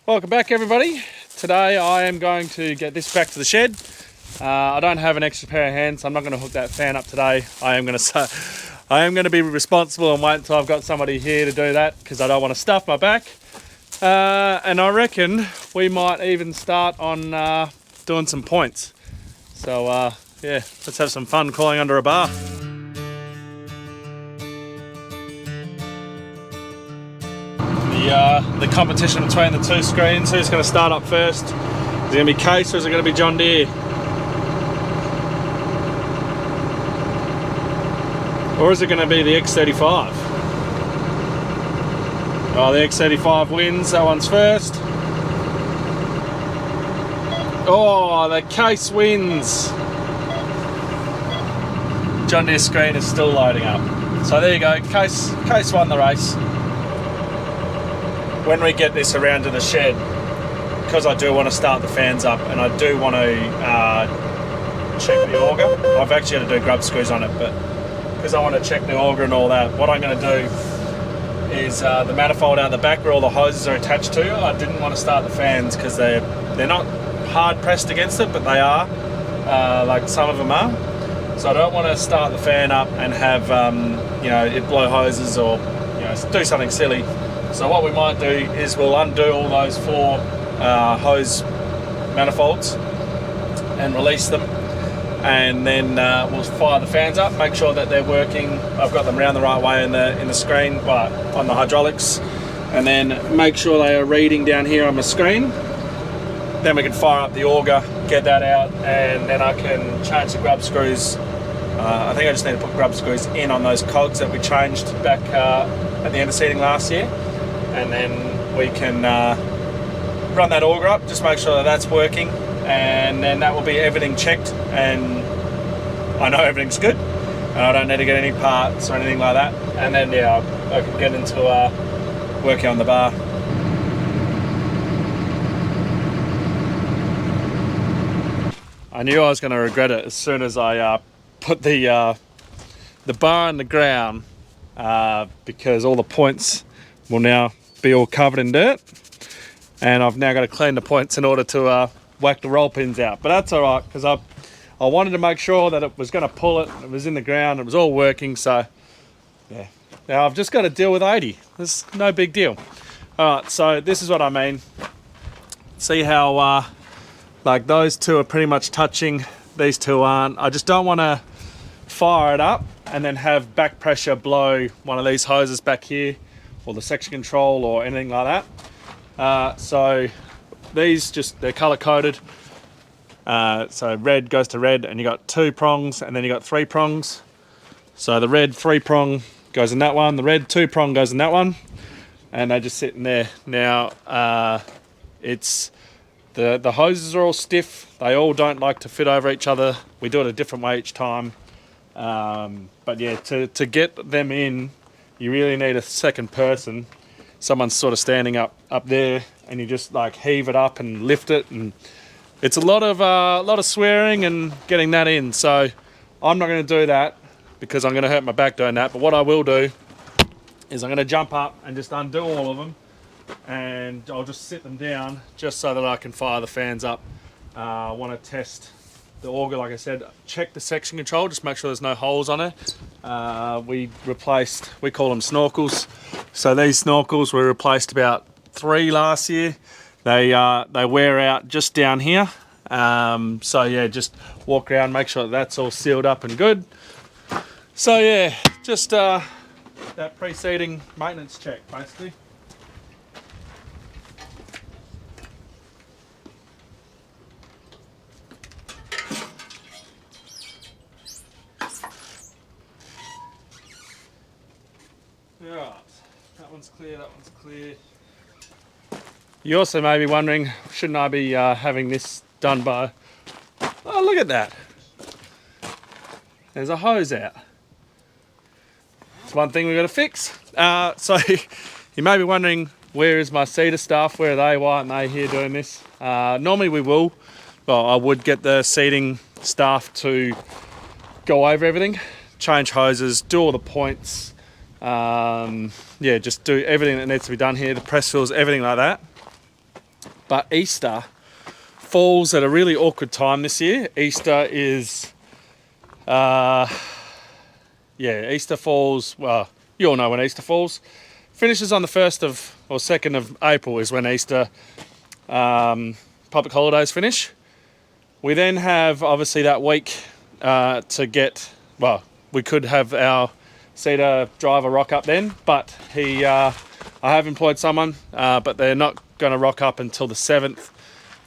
Welcome back, everybody. Today I am going to get this back to the shed. I don't have an extra pair of hands, so I'm not going to hook that fan up today. I am going to be responsible and wait until I've got somebody here to do that because I don't want to stuff my back. And I reckon we might even start on doing some points. So yeah, let's have some fun calling under a bar. The competition between the two screens, who's going to start up first? Is it going to be Case or is it going to be John Deere? Or is it going to be the X35? Oh, the X35 wins, that one's first. Oh, the Case wins. John Deere screen is still loading up. So there you go, Case won the race. When we get this around to the shed, because I do want to start the fans up and I do want to check the auger. I've actually got to do grub screws on it, but because I want to check the auger and all that, what I'm going to do is the manifold out the back where all the hoses are attached to, I didn't want to start the fans because they're not hard pressed against it, but they are, like some of them are. So I don't want to start the fan up and have it blow hoses or do something silly. So what we might do is we'll undo all those four hose manifolds and release them, and then we'll fire the fans up, make sure that they're working. I've got them around the right way in the screen, on the hydraulics, and then make sure they are reading down here on the screen. Then we can fire up the auger, get that out, and then I can change the grub screws. I think I just need to put grub screws in on those cogs that we changed back at the end of seeding last year. And then we can run that auger up, just make sure that that's working, and then that will be everything checked, and I know everything's good and I don't need to get any parts or anything like that, and then I can get into working on the bar. I knew I was going to regret it as soon as I put the bar on the ground, because all the points will now be all covered in dirt, and I've now got to clean the points in order to whack the roll pins out. But that's all right, because I wanted to make sure that it was going to pull it. It was in the ground. It was all working. So yeah, now I've just got to deal with 80. It's no big deal. All right, so this is what I mean. See how like those two are pretty much touching. These two aren't. I just don't want to fire it up and then have back pressure blow one of these hoses back here, or the section control or anything like that. So these they're color coded. So red goes to red, and you got 2 prongs, and then you got 3 prongs. So the red 3 prong goes in that one, the red 2 prong goes in that one, and they just sit in there. Now it's the hoses are all stiff. They all don't like to fit over each other. We do it a different way each time. But yeah, to get them in, you really need a second person. Someone's sort of standing up there, and you just like heave it up and lift it, and it's a lot of swearing and getting that in. So I'm not going to do that because I'm going to hurt my back doing that. But what I will do is I'm going to jump up and just undo all of them, and I'll just sit them down just so that I can fire the fans up. I want to test the auger, like I said, check the section control, just make sure there's no holes on it. We call them snorkels. So these snorkels were replaced about 3 last year. They wear out just down here. So yeah, just walk around, make sure that's all sealed up and good. So yeah, just that preceding maintenance check basically. Right, that one's clear, that one's clear. You also may be wondering, shouldn't I be having this done by... Oh, look at that. There's a hose out. It's one thing we've got to fix. So you may be wondering, where is my seeder staff? Where are they? Why aren't they here doing this? Normally we will. Well, I would get the seeding staff to go over everything, change hoses, do all the points, yeah, just do everything that needs to be done here, the press fills, everything like that. but Easter falls at a really awkward time this year. Easter is, Easter falls, well, you all know when Easter falls. Finishes on the 1st of, or 2nd of April is when Easter public holidays finish. We then have, obviously, that week to get, well, we could have our cedar driver rock up then, but I have employed someone, but they're not going to rock up until the 7th,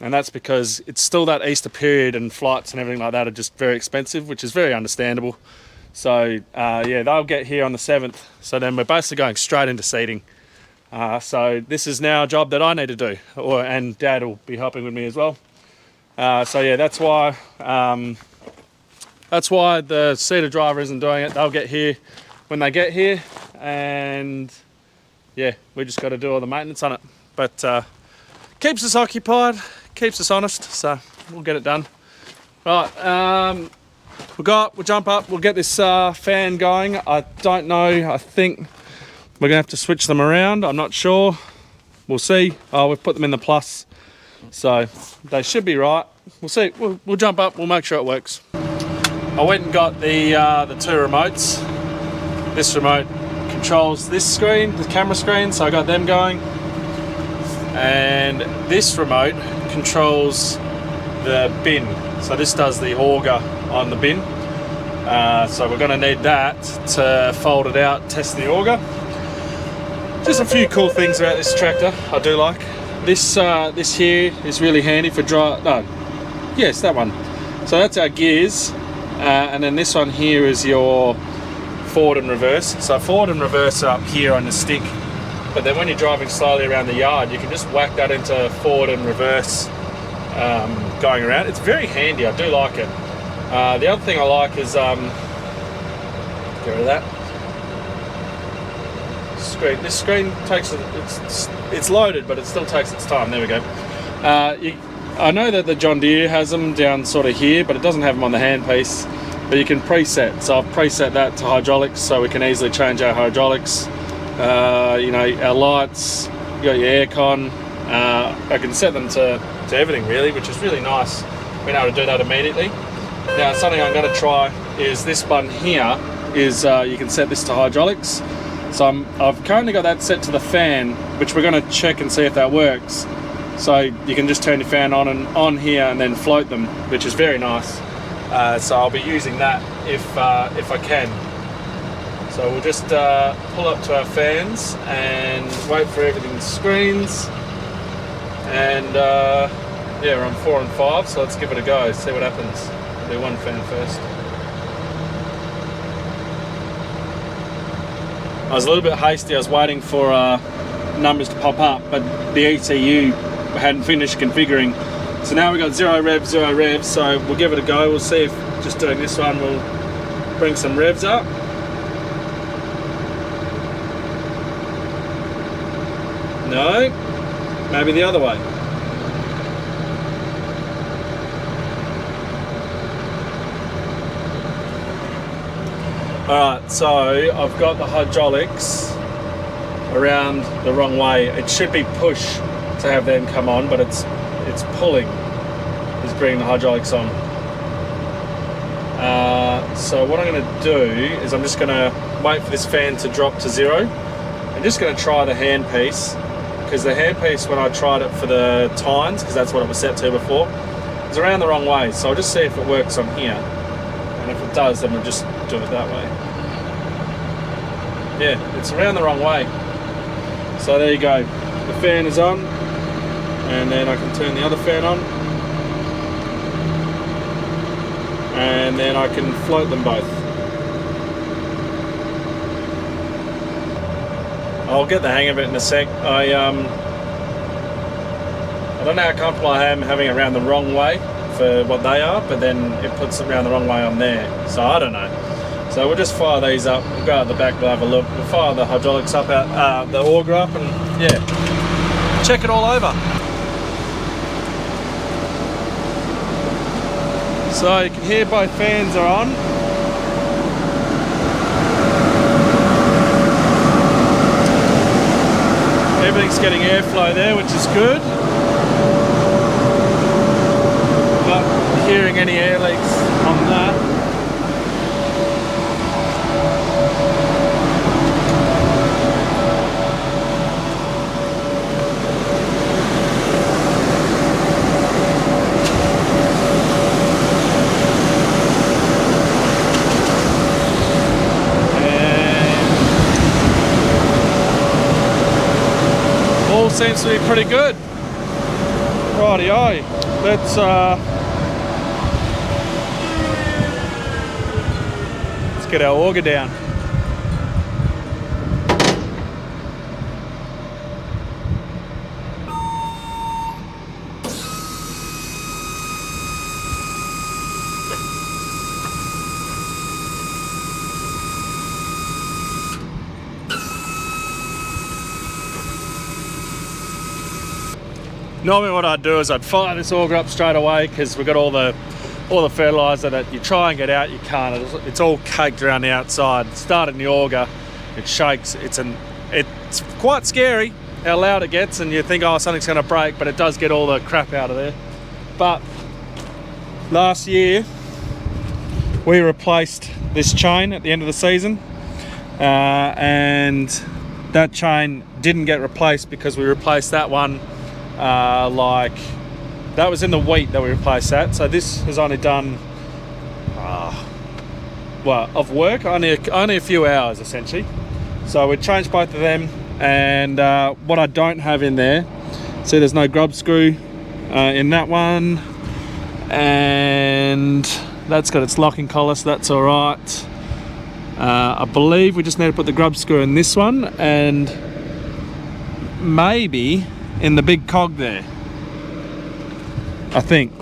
and that's because it's still that Easter period and flights and everything like that are just very expensive, which is very understandable. So they'll get here on the 7th, so then we're basically going straight into seeding. So this is now a job that I need to do, and Dad will be helping with me as well. That's why the cedar driver isn't doing it. They'll get here when they get here, and we just got to do all the maintenance on it. But keeps us occupied, keeps us honest, so we'll get it done. Right, we'll jump up, we'll get this fan going. I don't know, I think we're gonna have to switch them around. I'm not sure, we'll see. We've put them in the plus, so they should be right. We'll see. We'll jump up, we'll make sure it works. I went and got the 2 remotes. This remote controls this screen, the camera screen, so I got them going. And this remote controls the bin. So this does the auger on the bin. So we're going to need that to fold it out, test the auger. Just a few cool things about this tractor I do like. This here is really handy for yes, that one. So that's our gears, and then this one here is your forward and reverse. So forward and reverse are up here on the stick, but then when you're driving slowly around the yard, you can just whack that into forward and reverse going around. It's very handy, I do like it. The other thing I like is, get rid of that. This screen takes, it's loaded, but it still takes its time. There we go. I know that the John Deere has them down sort of here, but it doesn't have them on the handpiece. But you can preset, so I've preset that to hydraulics, so we can easily change our hydraulics. Our lights, you got your aircon. I can set them to everything really, which is really nice, being able to do that immediately. Now something I'm going to try is this button here, is you can set this to hydraulics. So I've currently got that set to the fan, which we're going to check and see if that works. So you can just turn your fan on here and then float them, which is very nice. So I'll be using that if I can. So we'll just pull up to our fans and wait for everything to screens. And we're on 4 and 5, so let's give it a go, see what happens. We'll do one fan first. I was a little bit hasty, I was waiting for numbers to pop up, but the ECU hadn't finished configuring. So now we've got 0 revs, so we'll give it a go. We'll see if just doing this one will bring some revs up. No, maybe the other way. Alright, so I've got the hydraulics around the wrong way. It should be push to have them come on, but it's pulling is bringing the hydraulics on. So what I'm going to do is I'm just going to wait for this fan to drop to 0. I'm just going to try the handpiece, because the handpiece, when I tried it for the tines, because that's what it was set to before, it's around the wrong way. So I'll just see if it works on here, and if it does, then we'll just do it that way. Yeah, it's around the wrong way. So there you go. The fan is on, and then I can turn the other fan on, and then I can float them both. I'll get the hang of it in a sec. I don't know how comfortable I am having it around the wrong way for what they are, but then it puts it around the wrong way on there, so I don't know. So we'll just fire these up, we'll go out the back, we'll have a look, we'll fire the hydraulics up, the auger up, and yeah, check it all over. So you can hear both fans are on. Everything's getting airflow there, which is good. hearing any air leaks on that. And all seems to be pretty good. Rightio, let's get our auger down. Normally what I'd do is I'd fire this auger up straight away because we've got all the fertilizer that you try and get out, you can't. It's all caked around the outside. Starting the auger, it shakes. It's quite scary how loud it gets, and you think, oh, something's going to break, but it does get all the crap out of there. But last year we replaced this chain at the end of the season, and that chain didn't get replaced because we replaced that one. Like that was in the wheat that we replaced that, so this has only done well, of work only a few hours essentially. So we changed both of them, and what I don't have in there, see there's no grub screw in that one, and that's got its locking collar, so that's all right. I believe we just need to put the grub screw in this one, and maybe in the big cog there, I think.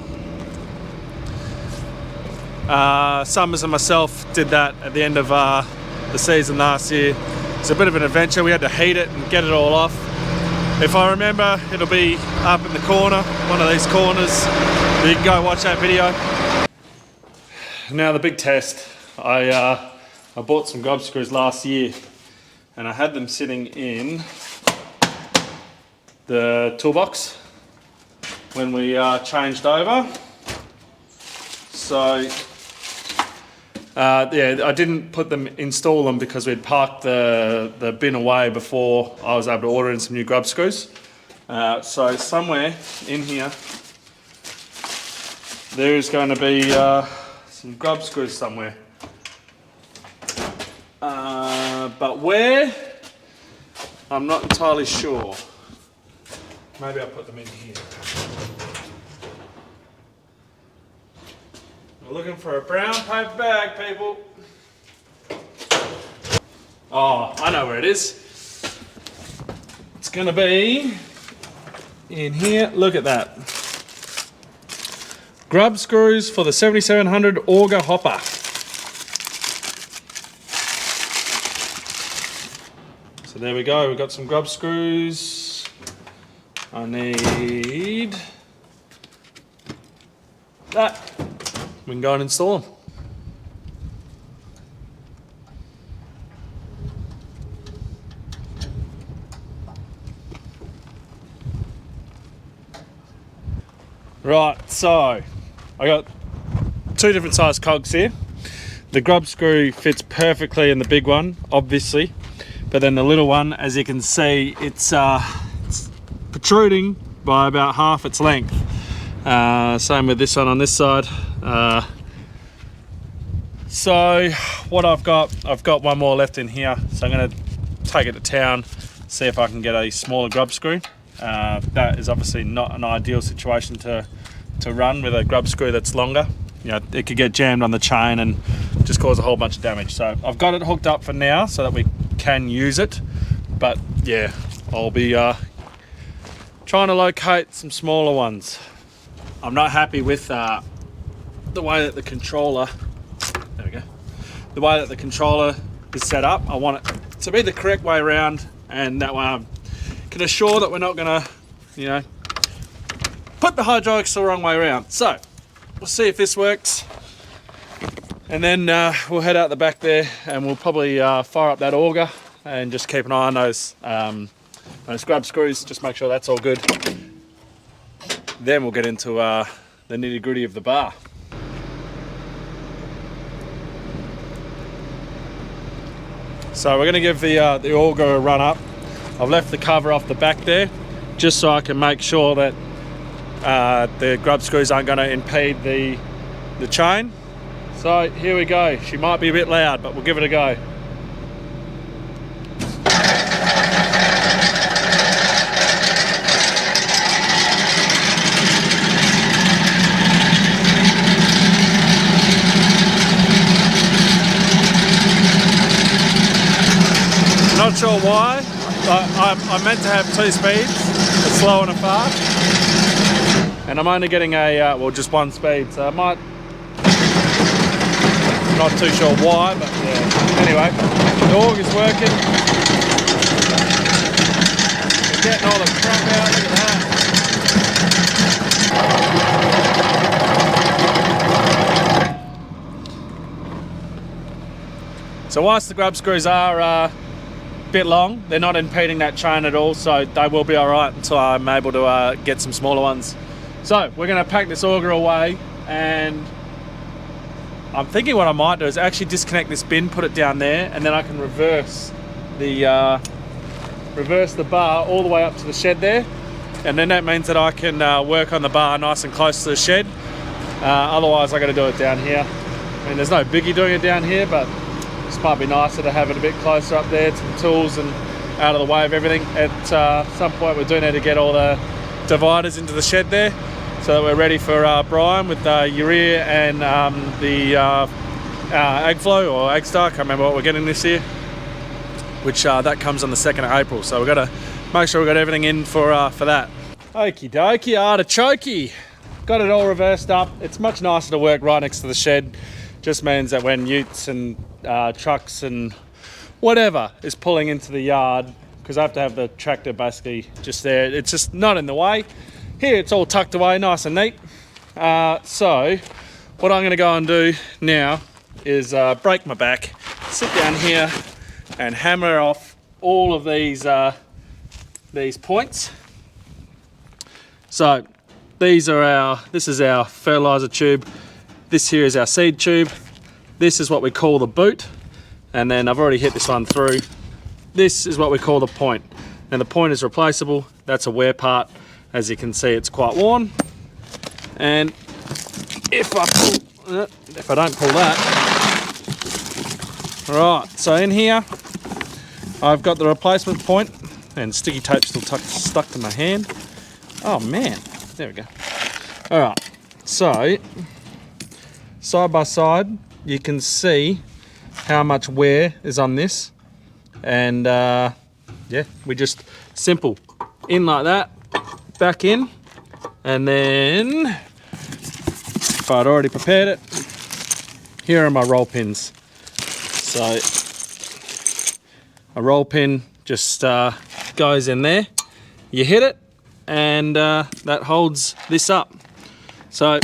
Summers and myself did that at the end of the season last year. It's a bit of an adventure. We had to heat it and get it all off. If I remember, it'll be up in the corner, one of these corners. You can go watch that video. Now the big test. I bought some grub screws last year, and I had them sitting in the toolbox when we changed over. So yeah, I didn't install them because we'd parked the bin away before I was able to order in some new grub screws. So somewhere in here there is going to be some grub screws somewhere, but where, I'm not entirely sure. Maybe I'll put them in here. We're looking for a brown paper bag, people. Oh, I know where it is. It's gonna be in here. Look at that. Grub screws for the 7700 auger hopper. So there we go, we've got some grub screws. I need that. We can go and install them. Right, so I got two different size cogs here. The grub screw fits perfectly in the big one, obviously, but then the little one, as you can see, it's protruding by about half its length. Same with this one on this side. So what I've got one more left in here, so I'm going to take it to town, see if I can get a smaller grub screw. That is obviously not an ideal situation to run with a grub screw that's longer. You know, it could get jammed on the chain and just cause a whole bunch of damage. So I've got it hooked up for now so that we can use it, but yeah, I'll be trying to locate some smaller ones. I'm not happy with the way that the controller, there we go, the way that the controller is set up. I want it to be the correct way around, and that way I can assure that we're not gonna, you know, put the hydraulics the wrong way around. So we'll see if this works, and then we'll head out the back there and we'll probably fire up that auger and just keep an eye on those grub screws, just make sure that's all good. Then we'll get into the nitty gritty of the bar. So we're going to give the auger a run up. I've left the cover off the back there just so I can make sure that the grub screws aren't going to impede the chain. So here we go. She might be a bit loud, but we'll give it a go. Not sure why, but I'm meant to have 2 speeds, a slow and a fast, and I'm only getting well, just 1 speed, so I might, not too sure why, but yeah. Anyway, the auger's working. We're getting all the crap out, look at that. So whilst the grub screws are bit long, they're not impeding that chain at all, so they will be all right until I'm able to get some smaller ones. So we're going to pack this auger away, and I'm thinking what I might do is actually disconnect this bin, put it down there, and then I can reverse the bar all the way up to the shed there, and then that means that I can work on the bar nice and close to the shed. Otherwise I got to do it down here. I mean, there's no biggie doing it down here, but this might be nicer to have it a bit closer up there to the tools and out of the way of everything. At some point we do need to get all the dividers into the shed there so that we're ready for Brian with urea and the egg flow or egg star. I can't remember what we're getting this year, which that comes on the 2nd of April. So we've got to make sure we've got everything in for that. Okie dokie, artichokey. Got it all reversed up. It's much nicer to work right next to the shed. Just means that when utes and trucks and whatever is pulling into the yard, because I have to have the tractor basically just there, it's just not in the way. Here it's all tucked away nice and neat. So what I'm going to go and do now is break my back, sit down here and hammer off all of these points. So this is our fertilizer tube. This here is our seed tube. This is what we call the boot. And then I've already hit this one through. This is what we call the point. And the point is replaceable. That's a wear part. As you can see, it's quite worn. And if I don't pull that, right, so in here, I've got the replacement point, and sticky tape still stuck to my hand. Oh man, there we go. All right, so side by side, you can see how much wear is on this, and yeah, we just simple in like that, back in, and then if I'd already prepared it, here are my roll pins. So a roll pin just goes in there, you hit it, and that holds this up. So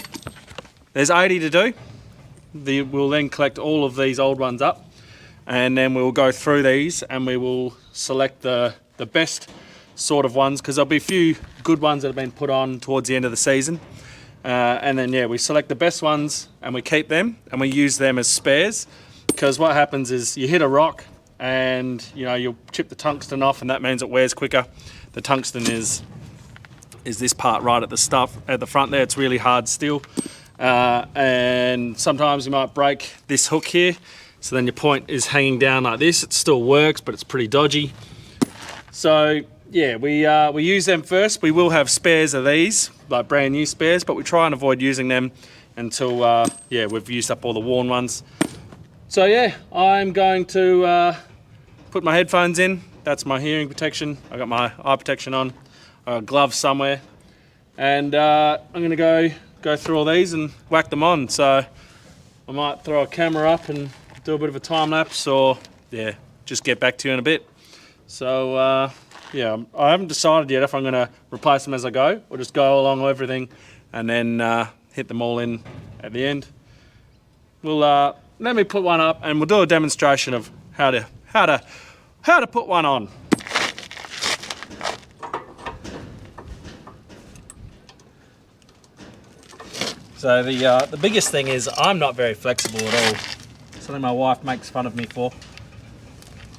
there's 80 to do. We'll then collect all of these old ones up, and then we'll go through these and we will select the best sort of ones, because there'll be a few good ones that have been put on towards the end of the season, and then yeah, we select the best ones and we keep them and we use them as spares, because what happens is you hit a rock and you'll chip the tungsten off, and that means it wears quicker. The tungsten is this part right at the front there. It's really hard steel. And sometimes you might break this hook here, so then your point is hanging down like this. It still works, but it's pretty dodgy. So yeah, we use them first. We will have spares of these, like brand new spares, but we try and avoid using them until yeah, we've used up all the worn ones. So yeah, I'm going to put my headphones in. That's my hearing protection. I got my eye protection on, gloves somewhere, and I'm gonna go through all these and whack them on. So I might throw a camera up and do a bit of a time lapse, or yeah, just get back to you in a bit. So yeah, I haven't decided yet if I'm going to replace them as I go or just go along with everything and then hit them all in at the end. We'll let me put one up and we'll do a demonstration of how to put one on. So the biggest thing is I'm not very flexible at all. Something my wife makes fun of me for.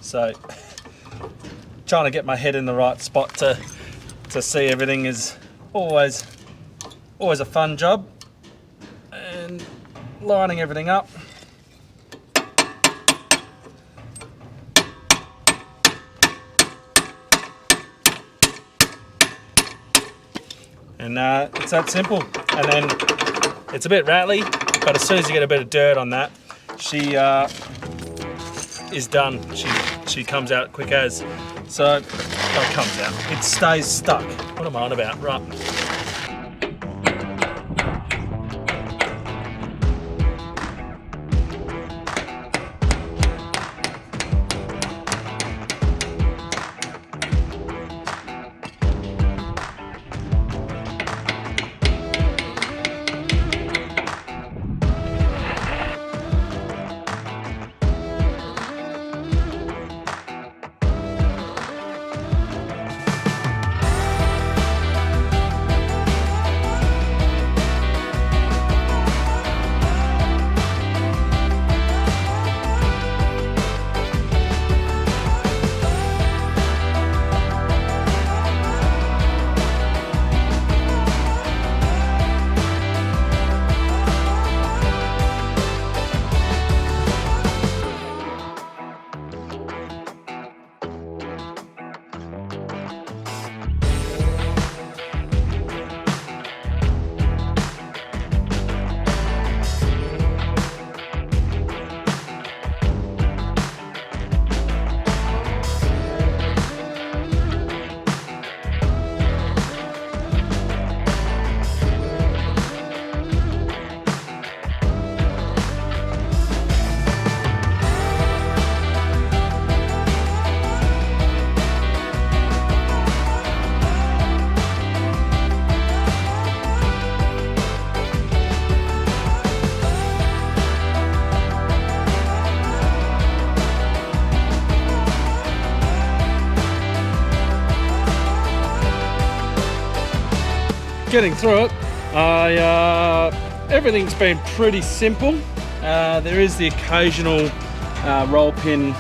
So trying to get my head in the right spot to see everything is always a fun job, and lining everything up. And it's that simple. And then it's a bit rattly, but as soon as you get a bit of dirt on that, she is done. She comes out quick as. So, it comes out. It stays stuck. What am I on about? Right. Getting through it, everything's been pretty simple. There is the occasional roll pin.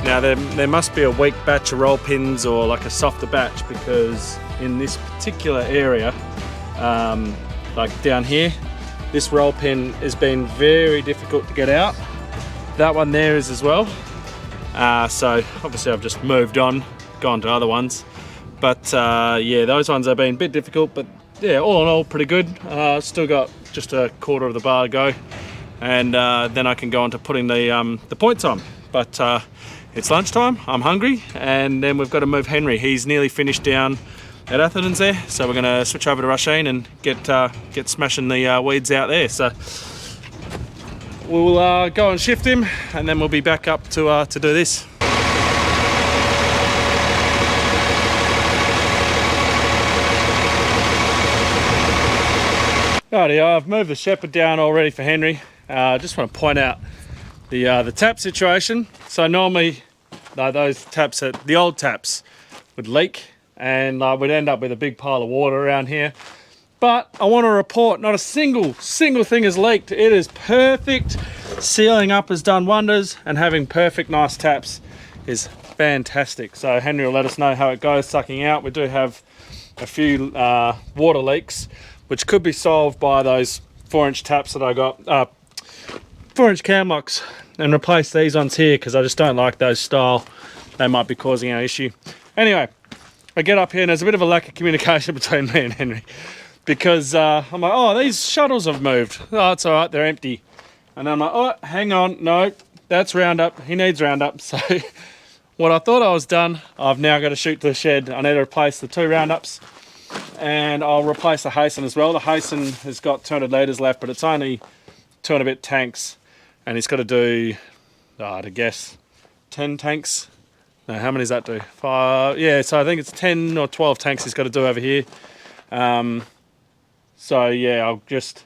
Now there must be a weak batch of roll pins or like a softer batch, because in this particular area, like down here, this roll pin has been very difficult to get out. That one there is as well. So obviously I've just moved on, gone to other ones. But yeah, those ones have been a bit difficult, but yeah, all in all, pretty good. Still got just a quarter of the bar to go, and then I can go on to putting the points on. But it's lunchtime, I'm hungry, and then we've got to move Henry. He's nearly finished down at Atherton's there, so we're going to switch over to Rasheen and get smashing the weeds out there. So we'll go and shift him, and then we'll be back up to do this. Rightio, I've moved the shepherd down already for Henry. Just want to point out the tap situation. So normally those taps, the old taps, would leak, and we'd end up with a big pile of water around here. But I want to report not a single thing has leaked. It is perfect. Sealing up has done wonders, and having perfect nice taps is fantastic. So Henry will let us know how it goes sucking out. We do have a few water leaks, which could be solved by those 4-inch taps that I got, 4-inch cam locks, and replace these ones here, because I just don't like those style. They might be causing an issue. Anyway, I get up here and there's a bit of a lack of communication between me and Henry, because I'm like, oh, these shuttles have moved. Oh, it's all right, they're empty. And then I'm like, oh, hang on, no, that's Roundup. He needs Roundup. So what I thought I was done, I've now got to shoot to the shed. I need to replace the 2 Roundups. And I'll replace the Hasten as well. The Hasten has got 200 litres left, but it's only 2 and a bit tanks, and he's got to do, to guess, 10 tanks. No, how many does that do? 5, yeah, so I think it's 10 or 12 tanks he's got to do over here. So yeah, I'll just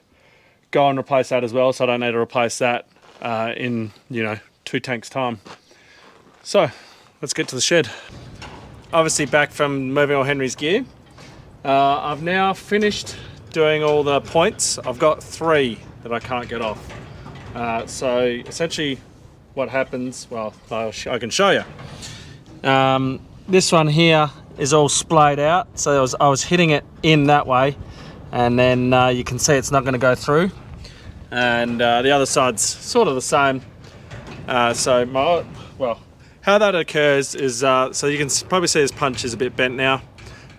go and replace that as well, so I don't need to replace that in 2 tanks time. So let's get to the shed. Obviously back from moving all Henry's gear. I've now finished doing all the points. I've got 3 that I can't get off. So essentially what happens, well, I can show you. This one here is all splayed out, so I was hitting it in that way, and then you can see it's not going to go through, and the other side's sort of the same. How that occurs is, so you can probably see this punch is a bit bent now.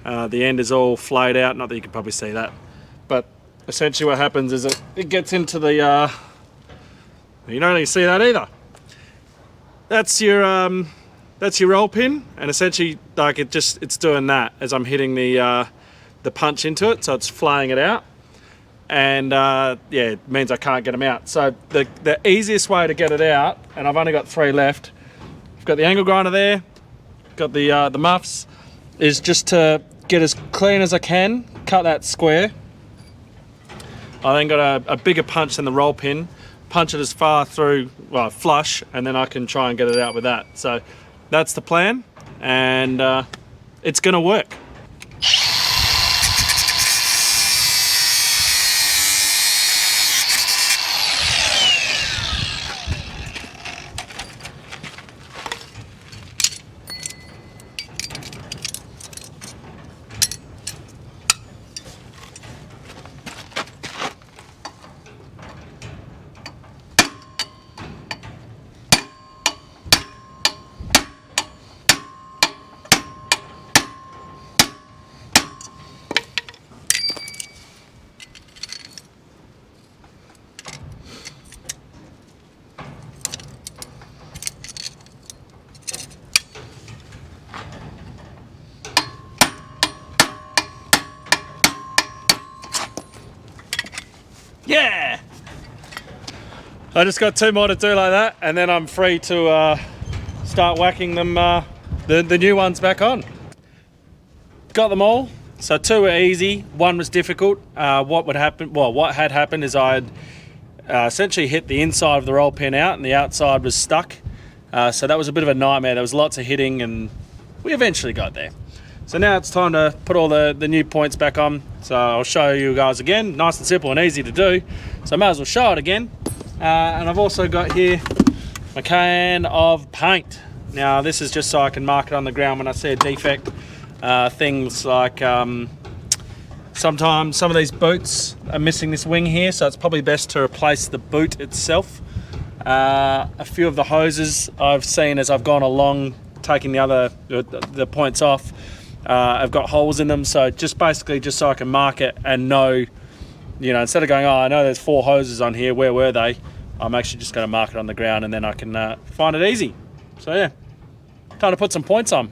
The end is all flayed out, not that you can probably see that, but essentially what happens is it gets into the, you don't even see that either. That's your roll pin, and essentially like it's doing that as I'm hitting the punch into it, so it's flaying it out, and yeah, it means I can't get them out. So the easiest way to get it out, and I've only got 3 left, I've got the angle grinder there, got the muffs, is just to get as clean as I can, cut that square. I then got a bigger punch than the roll pin, punch it as far through, well, flush, and then I can try and get it out with that. So that's the plan, and it's gonna work. Yeah! I just got 2 more to do like that, and then I'm free to start whacking them, the new ones back on. Got them all. So 2 were easy, 1 was difficult. What had happened is I had essentially hit the inside of the roll pin out, and the outside was stuck. So that was a bit of a nightmare. There was lots of hitting, and we eventually got there. So now it's time to put all the new points back on. So I'll show you guys again. Nice and simple and easy to do. So I may as well show it again. And I've also got here my can of paint. Now this is just so I can mark it on the ground when I see a defect. Things like sometimes some of these boots are missing this wing here, so it's probably best to replace the boot itself. A few of the hoses I've seen as I've gone along taking the points off, I've got holes in them, so just so I can mark it and know, you know, instead of going, oh, I know there's 4 hoses on here, where were they? I'm actually just going to mark it on the ground, and then I can find it easy. So yeah, time to put some points on.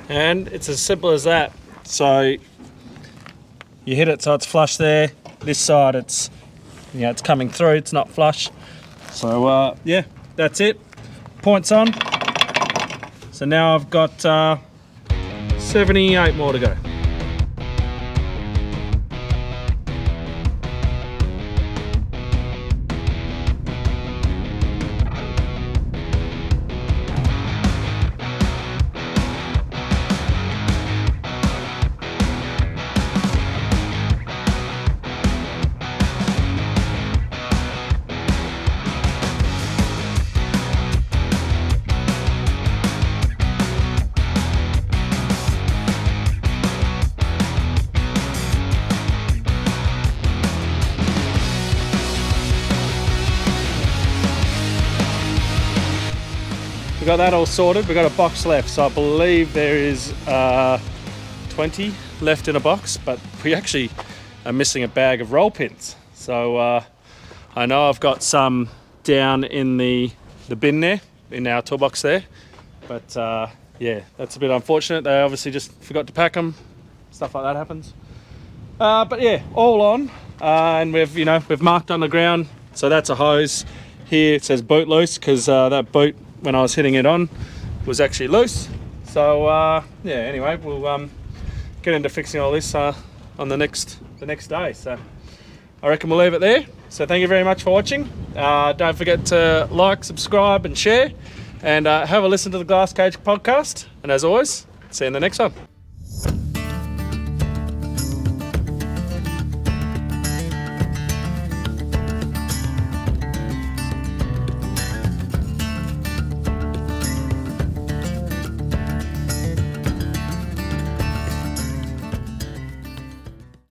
And it's as simple as that. So you hit it so it's flush there. This side it's coming through, it's not flush. So yeah, that's it. Points on. So now I've got 78 more to go. We got that all sorted. We've got a box left, so I believe there is 20 left in a box, but we actually are missing a bag of roll pins. So I know I've got some down in the bin there, in our toolbox there, but yeah, that's a bit unfortunate. They obviously just forgot to pack them. Stuff like that happens. But yeah, all on, and we've marked on the ground. So that's a hose. Here it says boot loose, because that boot, when I was hitting it on, was actually loose. So yeah, anyway, we'll get into fixing all this on the next day. So I reckon we'll leave it there, So thank you very much for watching. Don't forget to like, subscribe and share, and have a listen to the Glass Cage podcast. And as always, see you in the next one.